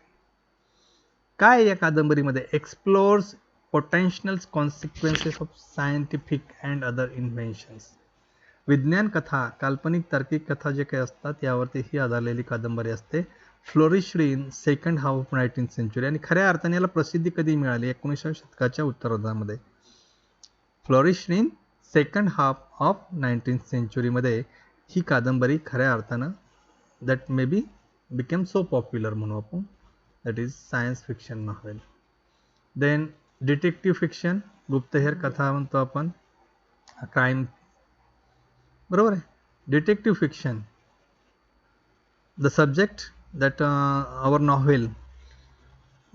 काय या कादंबरीमध्ये? Explores potential consequences of scientific and other inventions. विज्ञान कथा, काल्पनिक तार्किक कथा जे काही असतात यावरती ही आधारलेली कादंबरी असते. Flourished in second half of 19th century. आणि खऱ्या अर्थाने याला प्रसिद्धी कधी मिळाली? 19व्या शतकाच्या उत्तरार्धामध्ये. Flourished in second half of 19th सेंचुरीमध्ये ही कादंबरी खऱ्या अर्थानं that may be became so popular म्हणू आपण. That is science fiction novel. Then detective fiction, गुप्तहेर कथा म्हणतो आपण, क्राईम, बरोबर आहे. Detective fiction, the subject that our novel,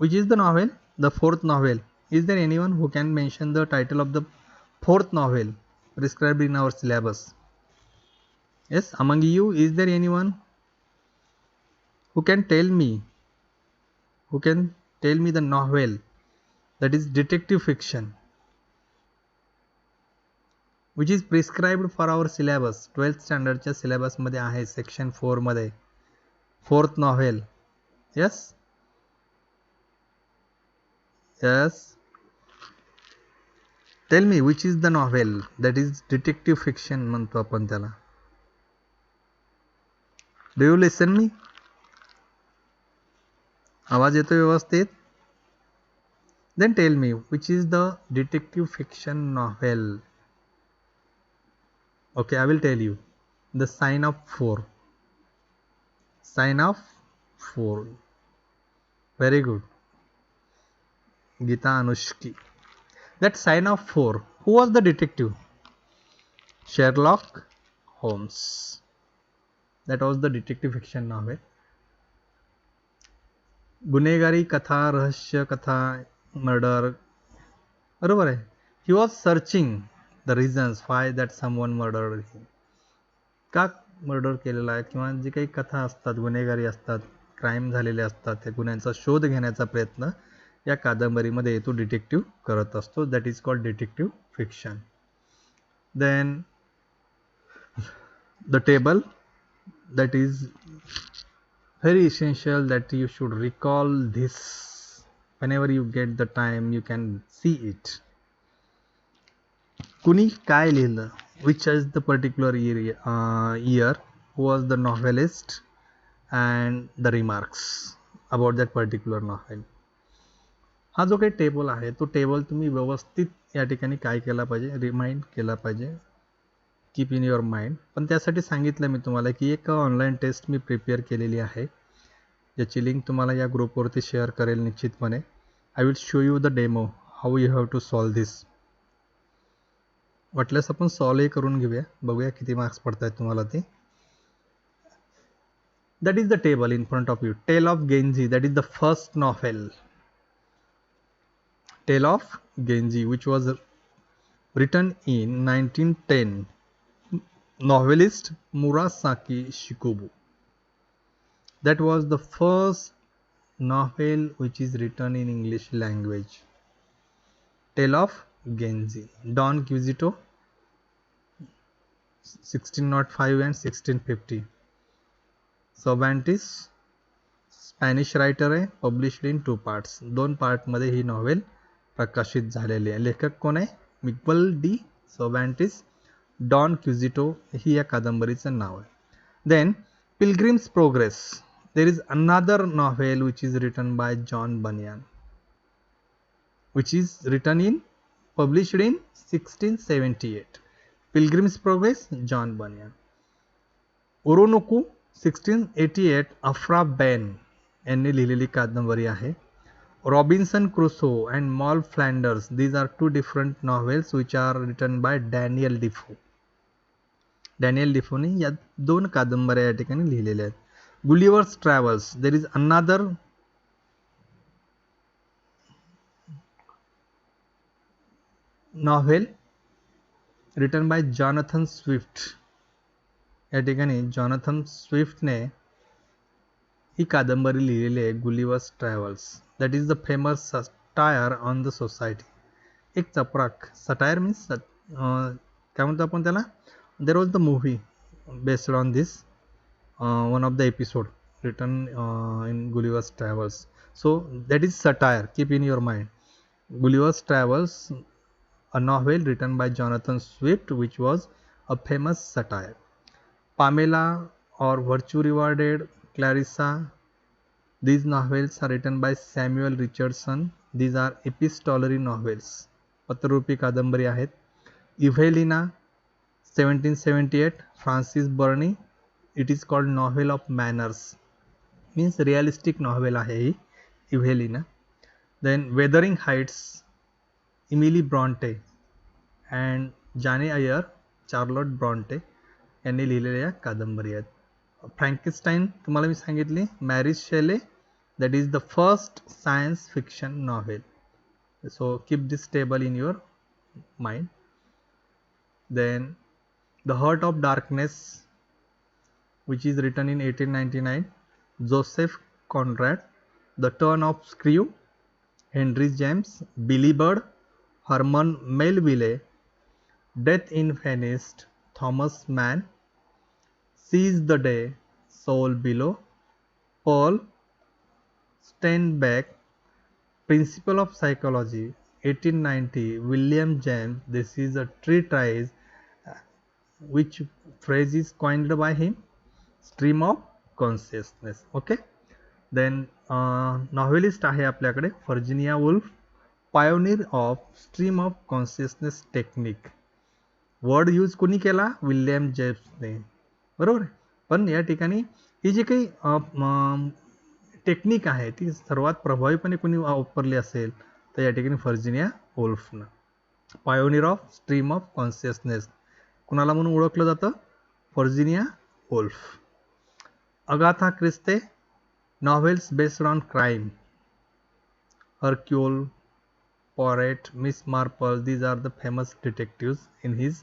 which is the novel? The fourth novel. Is there anyone who can mention the title of the fourth novel prescribed in our syllabus? Yes, among you, is there anyone who can tell me the novel that is detective fiction which is prescribed for our syllabus? 12th standard च्या syllabus मध्ये आहे, section 4 मध्ये, fourth novel. Yes, tell me which is the novel that is detective fiction म्हणतो आपण त्याला. Do you listen me? आवाज येतो व्यवस्थित? Then tell me which is the detective fiction novel. Okay, I will tell you. The sign of four. Sign of four. Very good, Geeta Anushki. That sign of four, who was the detective? Sherlock Holmes. That was the detective fiction novel. गुन्हेगारी कथा, रहस्य कथा, murder, बरोबर आहे. He was searching the reasons why that someone murdered him. का murder केलेला आहे, किंवा जी काही कथा असतात, गुन्हेगारी असतात, क्राईम झालेले असतात, त्या गुन्ह्यांचा शोध घेण्याचा प्रयत्न या कादंबरीमध्ये तो डिटेक्टिव्ह करत असतो. That is called detective fiction. Then the table, that is very essential that you should recall this whenever you get the time, you can see it. कुणी काय लिहिलं? which is the particular year, who was the novelist and the remarks about that particular novel. हा जो काही table आहे तो table तुम्ही व्यवस्थित या ठिकाणी काय केला पाहिजे? रिमाइंड केला पाहिजे, कीप इन युअर माइंड. पण त्यासाठी सांगितलं मी तुम्हाला की एक ऑनलाईन टेस्ट मी प्रिपेअर केलेली आहे, ज्याची लिंक तुम्हाला या ग्रुपवरती शेअर करेल निश्चितपणे. I will show you the demo how you have to solve this. वाटल्यास आपण सॉल्वही करून घेऊया, बघूया किती मार्क्स पडत आहेत तुम्हाला ते. That is the table in front of you. Tale of Genji, that is the first novel. Tale of Genji which was written in 1910. Novelist Murasaki Shikobu. That was the first novel which is written in English language. Tale of Genji. Don Quixote, 1605 and 1650. Cervantes, Spanish writer आहे, published in 2 parts. 2 part मध्ये ही novel प्रकाशित झालेली आहे. लेखक कोण आहे? मिग्वल D सर्वांटिस. Don क्युझिटो ही या कादंबरीचं नाव आहे. Then Pilgrim's Progress. There is another novel which is written by John Bunyan, which is written in published in 1678. Pilgrim's Progress, John Bunyan. Oroonoko 1688, Aphra Behn यांनी लिहिलेली कादंबरी आहे. Robinson Crusoe and Moll Flanders, these are 2 different novels which are written by Daniel Defoe. Daniel डिफोने या 2 कादंबऱ्या या ठिकाणी लिहिलेल्या आहेत. Gulliver's Travels. There is another novel written by Jonathan Swift. या ठिकाणी जॉनथन स्विफ्टने ही कादंबरी लिहिलेली आहे, Gulliver's travels. That is the famous satire on the society. एक चपराक. सटायर मीन्स काय म्हणतो आपण त्याला. There was the movie based on this one of the episode written in Gulliver's Travels. So that is satire. Keep in your mind. Gulliver's Travels, a novel written by Jonathan Swift, which was a famous satire. Pamela or Virtue Rewarded, Clarissa. These novels are written by Samuel Richardson. These are epistolary novels. पत्ररूपी कादंबरी आहेत. Evelina 1778, Francis Burney. It is called novel of manners. Means realistic novel आहे ही Evelina. Then Wuthering Heights, Emily Bronte and Jane Eyre, Charlotte Bronte यांनी लिहिलेल्या कादंबरी आहेत. फ्रँकेनस्टाईन तुम्हाला मी सांगितली, Mary Shelley. That is the first science fiction novel. So keep this table in your mind. Then the heart of darkness, which is written in 1899, Joseph Conrad. The Turn of Screw, Henry James. Billy Bird, Herman Melville. Death in Venice, Thomas Mann. Seize the Day, Soul Below. Paul Steinbeck, Principle of Psychology, 1890, William James. This is a treatise. Which phrase is coined by him? Stream of Consciousness. Okay. Then novelist आहे आपल्याकडे Virginia Woolf, pioneer of stream of consciousness technique. Word use कोणी केला? विल्यम जेम्सने. बरोबर आहे. पण या ठिकाणी ही जी काही टेक्निक आहे ती सर्वात प्रभावीपणे कोणी वापरली असेल तर या ठिकाणी व्हर्जिनिया वुल्फनं. Pioneer of stream of consciousness कुणाला म्हणून ओळखलं जातं? Virginia Woolf. Agatha Christie, novels based on crime. Hercule Poirot, Miss Marple. These are the famous detectives in his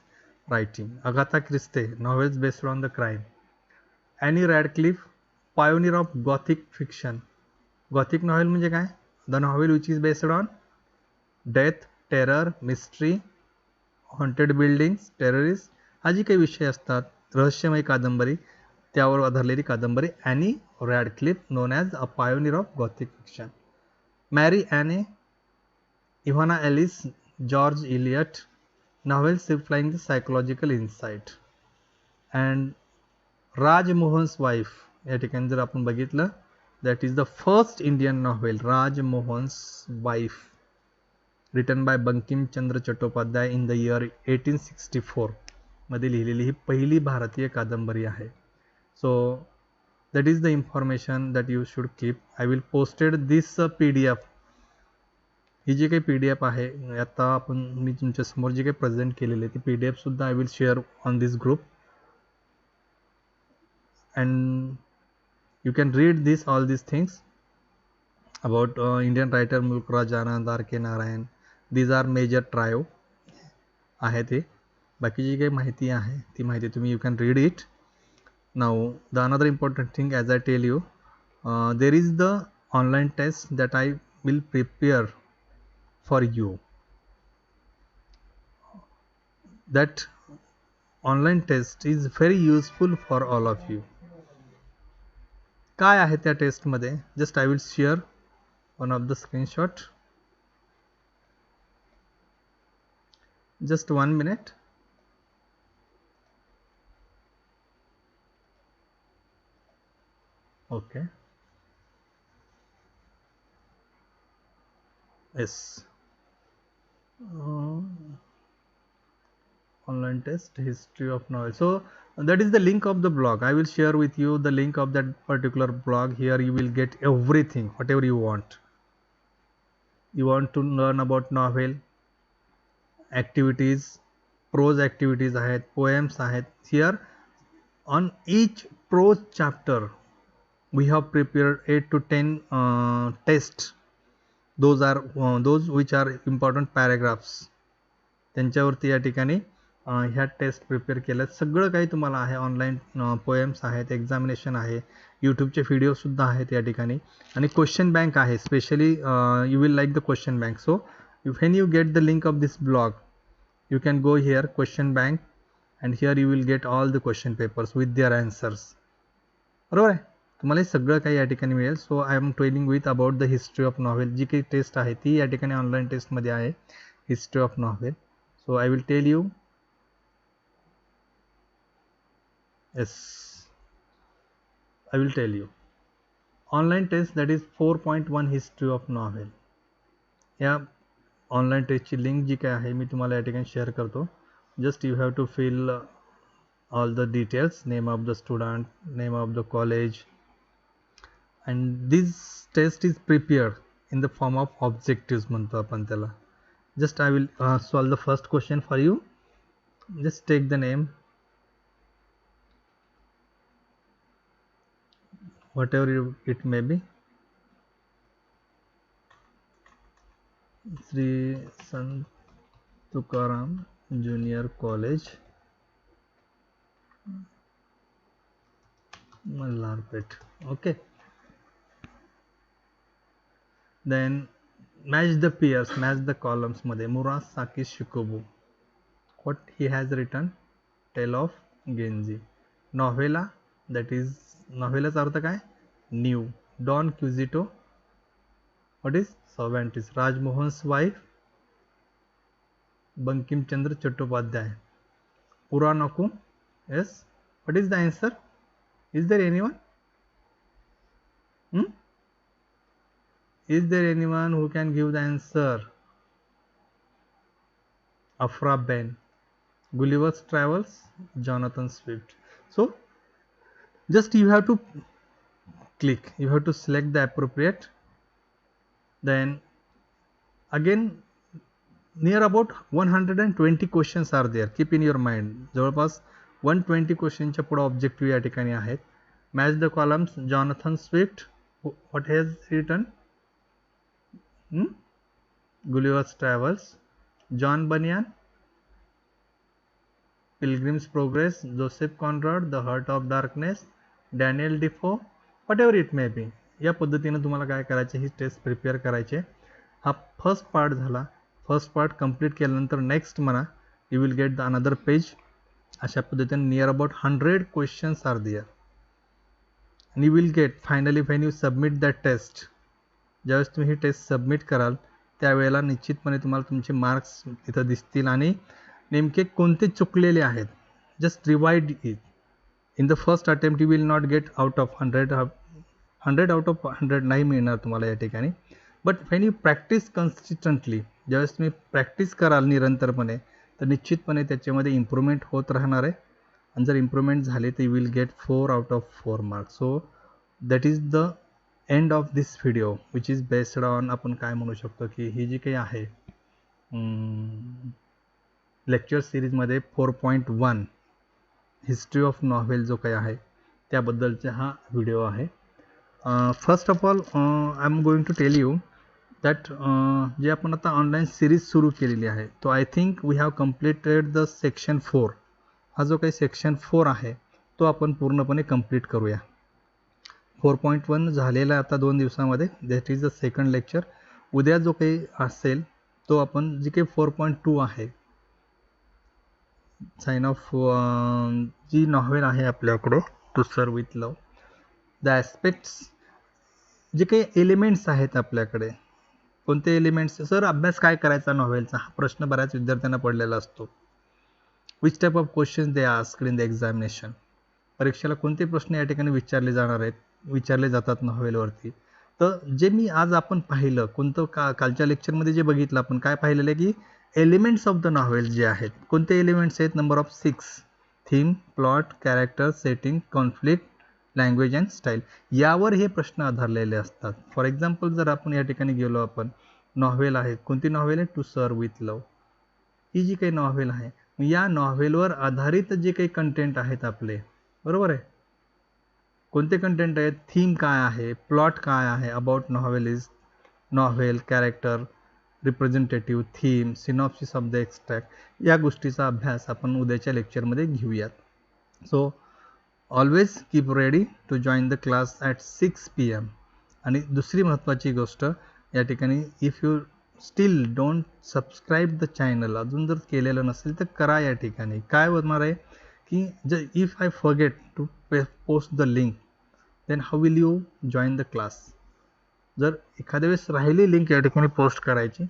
writing. Agatha Christie, novels based on the crime. Annie Radcliffe, pioneer of Gothic fiction. Gothic novel म्हणजे काय? The novel which is based on death, terror, mystery, haunted buildings, terrorists. हा जी काही विषय असतात, रहस्यमय कादंबरी, त्यावर आधारलेली कादंबरी. Ann Radcliffe, known as a pioneer of Gothic fiction. Mary Anne, Ivana Ellis, George Eliot. Novels relying the psychological insight. And Rajmohan's wife या ठिकाणी जर आपण बघितलं, that is the first Indian novel, Rajmohan's wife, written by Bankimchandra Chattopadhyay in the year 1864 मध्ये लिहिलेली ही पहिली भारतीय कादंबरी आहे. So that is the information that you should keep. I will posted this PDF. ही जी काही PDF आहे आता आपण मी तुमच्या समोर जी काही प्रेझेंट केलेली ती PDF सुद्धा I will share on this group and you can read this all these things about Indian writer Mulk Raj Anand, R.K. Narayan. These are major trio आहे ते. बाकी जी काही माहिती आहे ती माहिती तुम्ही you can read it. Now the another important thing, as I tell you, there is the online test that I will prepare for you. That online test is very useful for all of you. काय आहे त्या taste मध्ये? Just I will share one of the screenshot. Just 1 minute. Okay. Yes. Online test, history of novel. So that is the link of the blog. I will share with you the link of that particular blog. Here you will get everything, whatever you want. You want to learn about novel, activities, prose activities आहेत, poems आहेत. Here on each prose chapter we have prepared 8 to 10 tests. those are those which are important paragraphs. त्यांच्यावरती या ठिकाणी ह्या taste prepare केल्यात. सगळं काही तुम्हाला आहे. ऑनलाईन पोएम्स आहेत, एक्झामिनेशन आहे, यूट्यूबचे व्हिडिओसुद्धा आहेत या ठिकाणी, आणि क्वेश्चन बँक आहे. Specially you will like the question bank. So when you get the link of this blog, you can go here question bank, and here you will get all the question papers with their answers. बरोबर आहे. तुम्हाला सगळं काही या ठिकाणी मिळेल. So I am telling with about the history of novel. जी काही टेस्ट आहे ती या ठिकाणी ऑनलाईन टेस्टमध्ये आहे, history of novel. So I will tell you. Yes, I will tell you online test that is 4.1 history of novel. या online टेस्टची लिंक जी काय आहे मी तुम्हाला या ठिकाणी शेअर करतो. Just you have to fill all the details, name of the student, name of the college, and this test is prepared in the form of objectives म्हणतो आपण त्याला. just I will solve the first question for you. just take the name, whatever it may be. Sri Sant Tukaram Junior College, Mallarpet. Okay. Then match the pairs, match the columns मध्ये मुरास साकिस शिकोबू. what he has written, tale of Genji. novella, that is novellaचा अर्थ काय, new. Don Quixote, what is Cervantes. Rajmohan's wife, Bankimchandra Chattopadhyay. Oroonoko, yes, what is the answer? is there anyone? Is there anyone who can give the answer? Afra Ben. Gulliver's Travels, Jonathan Swift. So just you have to click, you have to select the appropriate. Then again near about 120 questions are there. Keep in your mind, जवळपास 120 क्वेश्चनच्या पुढे objective या ठिकाणी आहेत. Match the columns, Jonathan Swift, what has written? Gulliver's Travels. John Bunyan, Pilgrim's Progress. Joseph Conrad, The Heart of Darkness. Daniel Defoe, whatever it may be. या पद्धतीने तुम्हाला काय करायचे, ही टेस्ट प्रिपेअर करायचे. हा फर्स्ट पार्ट झाला. फर्स्ट पार्ट कंप्लीट केल्यानंतर next म्हणा, you will get the another page. अशा पद्धतीने near about 100 questions are there, and you will get finally when you submit that test. ज्यावेळेस तुम्ही ही टेस्ट सबमिट कराल त्यावेळेला निश्चितपणे तुम्हाला तुमचे मार्क्स इथं दिसतील, आणि नेमके कोणते चुकलेले आहेत. Just revise it. In the first attempt you will not get out of 100 out of 100 नाही मिळणार तुम्हाला या ठिकाणी. But when you practice consistently, ज्यावेळेस तुम्ही प्रॅक्टिस कराल निरंतरपणे, तर निश्चितपणे त्याच्यामध्ये इम्प्रूव्हमेंट होत राहणार आहे. आणि जर इम्प्रूव्हमेंट झाले तर you will gate 4 out of 4 marks. So that is the end of this video which is based on, आपण काय म्हणू शकतो की ही जी काही आहे लेक्चर सिरीजमध्ये 4.1 हिस्ट्री ऑफ नॉव्हेल जो काही आहे त्याबद्दलचा हा व्हिडिओ आहे. First of all I am going to tell you that जे आपण आता ऑनलाईन सिरीज सुरू केलेली आहे, तो I think we have completed the section 4. हा जो काही सेक्शन 4 आहे तो आपण पूर्णपणे कंप्लीट करूया. 4.1 झालेला आता 2 दिवसामध्ये, that is the second lecture. उद्या जो काही असेल तो आपण जी काही 4.2 आहे, साइन ऑफ जी नॉव्हेल आहे आपल्याकडे, to serve with love, the aspects, जे काही एलिमेंट्स आहेत आपल्याकडे, कोणते एलिमेंट्स. सर अभ्यास काय करायचा नॉव्हेलचा, हा प्रश्न बऱ्याच विद्यार्थ्यांना पडलेला असतो. Which type of question they asked in the examination. परीक्षेला कोणते प्रश्न या ठिकाणी विचारले जाणार आहेत, विचारले जातात नॉव्हेलवरती. तर जे मी आज आपण पाहिलं, कोणतं कालच्या लेक्चरमध्ये जे बघितलं आपण, काय पाहिलेलं आहे की एलिमेंट्स ऑफ द नॉव्हेल जे आहेत, कोणते एलिमेंट्स आहेत, number of 6. Theme, plot, character, setting, conflict, language and style, यावर हे प्रश्न आधारलेले असतात. फॉर एक्झाम्पल जर आपण या ठिकाणी गेलो, आपण नॉव्हेल आहे, कोणती नॉव्हेल आहे, टू सर्व विथ लव, ही जी काही नॉव्हेल आहे, या नॉव्हेलवर आधारित जे काही कंटेंट आहेत आपले, बरोबर आहे, कोणते कंटेंट आहेत, थीम काय आहे, प्लॉट काय आहे, about novel is novel, character, representative, theme, synopsis of the extract, या गोष्टीचा अभ्यास आपण उद्याच्या लेक्चरमध्ये घेऊयात. So always keep ready to join the class at 6 PM. आणि दुसरी महत्त्वाची गोष्ट या ठिकाणी, if you still don't subscribe the channel, अजून जर केलेलं नसेल तर करा. या ठिकाणी काय होणार आहे की if I forget to post the link, then how will you join the class. जर एखाद्या वेळेस राहिली लिंक या ठिकाणी पोस्ट करायची,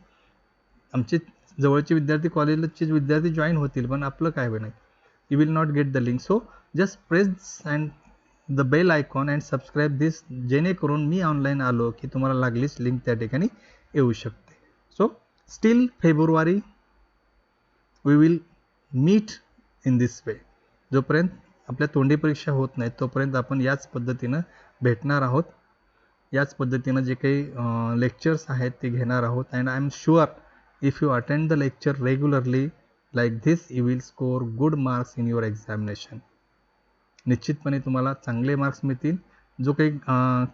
आमचे जवळचे विद्यार्थी, कॉलेजचे विद्यार्थी जॉईन होतील, पण आपलं काय नाही, you will not get the link. So just press and the bell icon and subscribe this, जेणेकरून मी ऑनलाईन आलो की तुम्हाला लागलीच लिंक त्या ठिकाणी येऊ शकते. So still February we will meet in this way. जोपर्यंत आपल्या तोंडी परीक्षा होत नाही तोपर्यंत आपण याच पद्धतीनं भेटणार आहोत, याच पद्धतीनं जे काही लेक्चर्स आहेत ते घेणार आहोत. And I am sure if you attend the lecture regularly like this, you will score good marks in your examination. निश्चितपणे तुम्हाला चांगले मार्क्स मिळतील. जो काही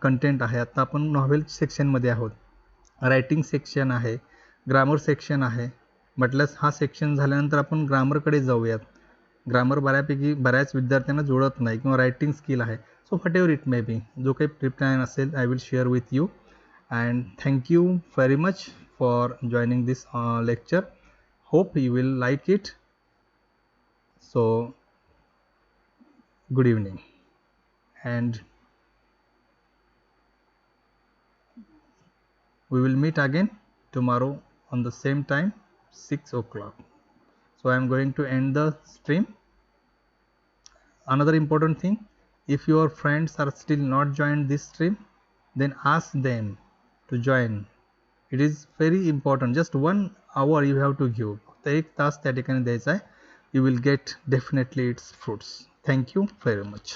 कंटेंट आहे, आता आपण नॉव्हेल सेक्शनमध्ये आहोत, रायटिंग सेक्शन आहे, ग्रामर सेक्शन आहे. म्हटल्यास हा सेक्शन झाल्यानंतर आपण ग्रामरकडे जाऊयात. ग्रामर बऱ्याच विद्यार्थ्यांना जुळत नाही, किंवा रायटिंग स्किल आहे. So what ever it may be, जो काही प्रिप्लॅन असेल I will share with you. And thank you very much for joining this lecture. Hope you will like it. So good evening, and we will meet again tomorrow on the same time, 6 o'clock. So I am going to end the stream. Another important thing, if your friends are still not joined this stream, then ask them to join. It is very important. Just 1 hour you have to give. तर 1 तास त्या ठिकाणी द्यायचा आहे. You will get definitely its fruits. Thank you very much.